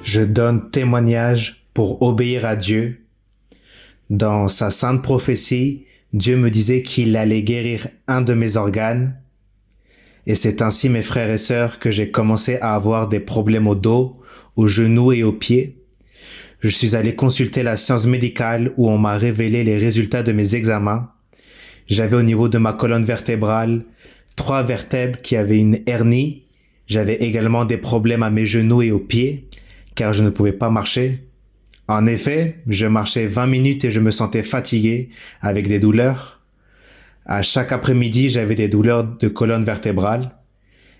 je donne témoignage pour obéir à Dieu. Dans sa sainte prophétie, Dieu me disait qu'il allait guérir un de mes organes. Et c'est ainsi, mes frères et sœurs, que j'ai commencé à avoir des problèmes au dos, aux genoux et aux pieds. Je suis allé consulter la science médicale où on m'a révélé les résultats de mes examens. J'avais au niveau de ma colonne vertébrale 3 vertèbres qui avaient une hernie. J'avais également des problèmes à mes genoux et aux pieds, car je ne pouvais pas marcher. En effet, je marchais 20 minutes et je me sentais fatigué, avec des douleurs. À chaque après-midi, j'avais des douleurs de colonne vertébrale.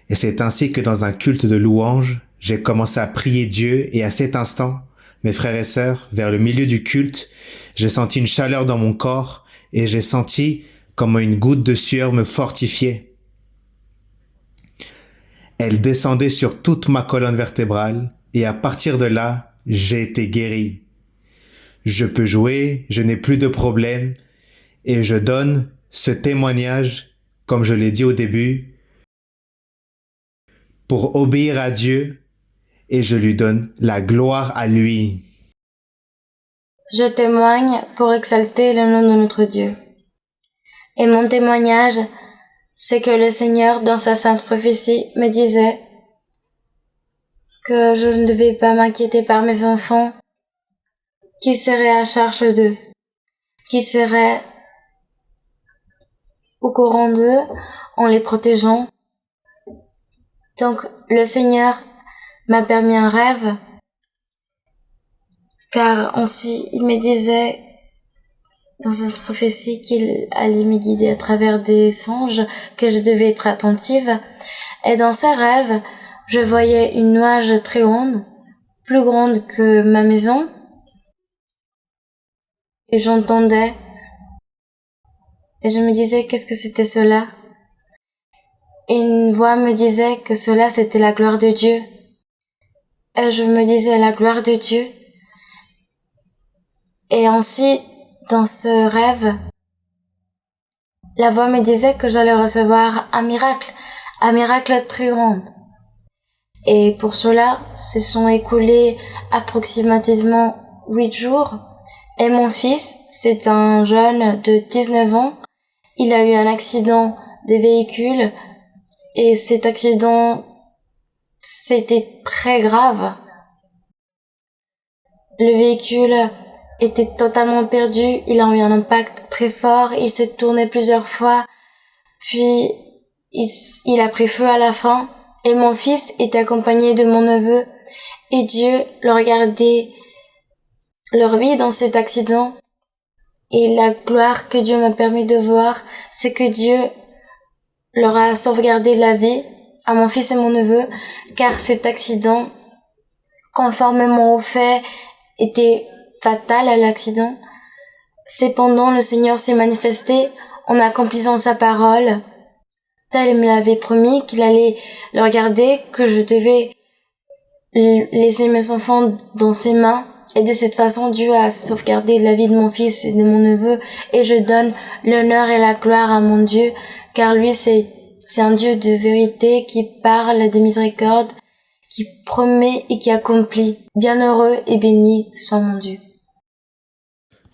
Et c'est ainsi que dans un culte de louange, j'ai commencé à prier Dieu et à cet instant, mes frères et sœurs, vers le milieu du culte, j'ai senti une chaleur dans mon corps et j'ai senti comme une goutte de sueur me fortifiait. Elle descendait sur toute ma colonne vertébrale et à partir de là, j'ai été guéri. Je peux jouer, je n'ai plus de problème et je donne ce témoignage, comme je l'ai dit au début, pour obéir à Dieu et je lui donne la gloire à lui. Je témoigne pour exalter le nom de notre Dieu. Et mon témoignage, c'est que le Seigneur, dans sa sainte prophétie, me disait que je ne devais pas m'inquiéter par mes enfants, qu'ils seraient à charge d'eux, qu'ils seraient au courant d'eux en les protégeant. Donc le Seigneur m'a permis un rêve, car ainsi il me disait dans cette prophétie qu'il allait me guider à travers des songes, que je devais être attentive. Et dans ce rêve, je voyais une nuage très grande, plus grande que ma maison, et j'entendais, et je me disais qu'est-ce que c'était cela? Et une voix me disait que cela c'était la gloire de Dieu. Et je me disais la gloire de Dieu. Et ensuite, dans ce rêve, la voix me disait que j'allais recevoir un miracle très grand. Et pour cela, se sont écoulés approximativement 8 jours. Et mon fils, c'est un jeune de 19 ans. Il a eu un accident de véhicule. Et cet accident, c'était très grave. Le véhicule était totalement perdu, il a eu un impact très fort, il s'est tourné plusieurs fois, puis il a pris feu à la fin, et mon fils était accompagné de mon neveu, et Dieu le regardait leur vie dans cet accident, et la gloire que Dieu m'a permis de voir, c'est que Dieu leur a sauvegardé la vie à mon fils et mon neveu, car cet accident, conformément aux faits, était fatal à l'accident. Cependant, le Seigneur s'est manifesté en accomplissant sa parole. Tel il me l'avait promis qu'il allait le regarder, que je devais laisser mes enfants dans ses mains. Et de cette façon, Dieu a sauvegardé la vie de mon fils et de mon neveu. Et je donne l'honneur et la gloire à mon Dieu, car lui, c'est un Dieu de vérité qui parle de miséricorde, qui promet et qui accomplit. Bienheureux et béni soit mon Dieu.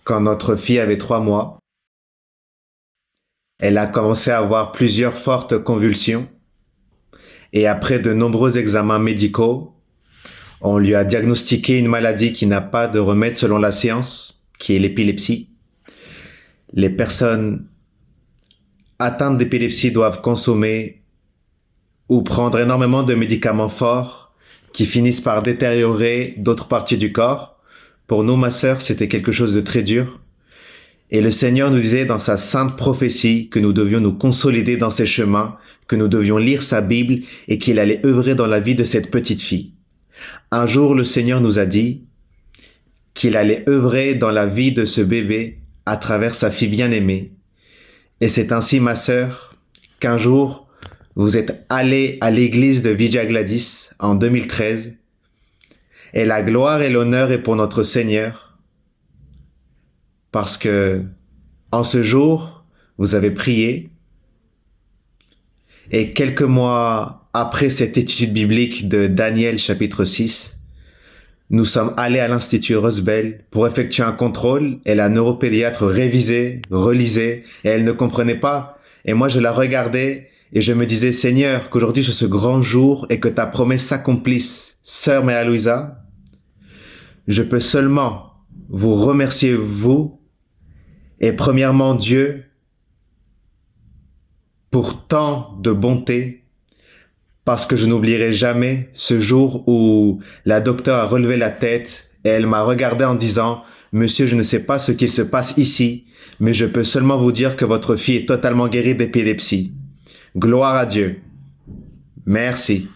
Quand notre fille avait 3 mois, elle a commencé à avoir plusieurs fortes convulsions et après de nombreux examens médicaux, on lui a diagnostiqué une maladie qui n'a pas de remède selon la science, qui est l'épilepsie. Les personnes atteintes d'épilepsie doivent consommer ou prendre énormément de médicaments forts qui finissent par détériorer d'autres parties du corps. Pour nous, ma sœur, c'était quelque chose de très dur. Et le Seigneur nous disait dans sa sainte prophétie que nous devions nous consolider dans ses chemins, que nous devions lire sa Bible et qu'il allait œuvrer dans la vie de cette petite fille. Un jour, le Seigneur nous a dit qu'il allait œuvrer dans la vie de ce bébé à travers sa fille bien-aimée. Et c'est ainsi, ma sœur, qu'un jour, vous êtes allée à l'église de Villa Gladys en 2013. Et la gloire et l'honneur est pour notre Seigneur. Parce que, en ce jour, vous avez prié. Et quelques mois après cette étude biblique de Daniel chapitre 6, Nous sommes allés à l'Institut Rosebell pour effectuer un contrôle et la neuropédiatre révisait, relisait et elle ne comprenait pas. Et moi je la regardais et je me disais Seigneur, qu'aujourd'hui c'est ce grand jour et que ta promesse s'accomplisse. Sœur Mère Louisa, je peux seulement vous remercier vous et premièrement Dieu pour tant de bonté parce que je n'oublierai jamais ce jour où la docteure a relevé la tête et elle m'a regardé en disant « Monsieur, je ne sais pas ce qu'il se passe ici, mais je peux seulement vous dire que votre fille est totalement guérie d'épilepsie. Gloire à Dieu. Merci. »